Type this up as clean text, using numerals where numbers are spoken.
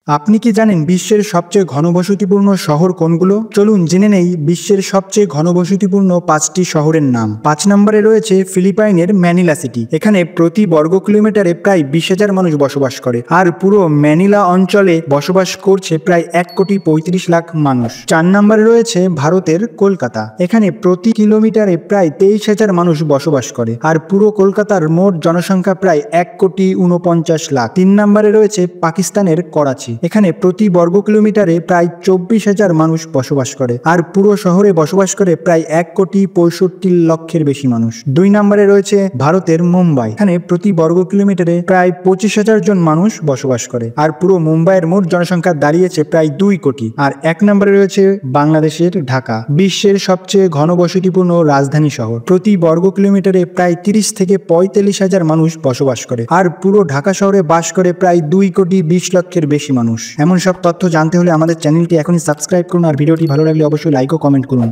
আপনি কি জানেন বিশ্বের সবচেয়ে ঘনবসতিপূর্ণ শহর কোনগুলো? চলুন জেনে নেই বিশ্বের সবচেয়ে ঘনবসতিপূর্ণ 5টি শহরের নাম। 5 নম্বরে রয়েছে ফিলিপাইনের ম্যানিলা সিটি। এখানে প্রতি বর্গ কিলোমিটারে প্রায় 20,000 মানুষ বসবাস করে, আর পুরো ম্যানিলা অঞ্চলে বসবাস করছে প্রায় 1,35,00,000 মানুষ। 4 নম্বরে রয়েছে ভারতের কলকাতা। এখানে প্রতি কিলোমিটারে প্রায় 23,000 মানুষ বসবাস করে, আর পুরো কলকাতার মোট জনসংখ্যা প্রায় 1,49,00,000। 3 নম্বরে রয়েছে পাকিস্তানের করাচি। এখানে প্রতি বর্গ কিলোমিটারে প্রায় 24,000 মানুষ বসবাস করে, আর পুরো শহরে বসবাস করে প্রায় 1,65,00,000 বেশি মানুষ। 2 নম্বরে রয়েছে ভারতের মুম্বাই। এখানে প্রতি বর্গ কিলোমিটারে প্রায় 25,000 জন মানুষ বসবাস করে, আর পুরো মুম্বাইয়ের মোট জনসংখ্যা দাঁড়িয়েছে প্রায় 2 কোটি। আর 1 নম্বরে রয়েছে বাংলাদেশের ঢাকা, বিশ্বের সবচেয়ে ঘনবসতিপূর্ণ রাজধানী শহর। প্রতি বর্গ কিলোমিটারে প্রায় 30 থেকে 45,000 মানুষ বসবাস করে, আর পুরো ঢাকা শহরে বাস করে প্রায় 2,20,00,000 বেশি মানুষ। এমন সব তথ্য জানতে হলে আমাদের চ্যানেলটি এখনই সাবস্ক্রাইব করুন, আর ভিডিওটি ভালো লাগলে অবশ্যই লাইক ও কমেন্ট করুন।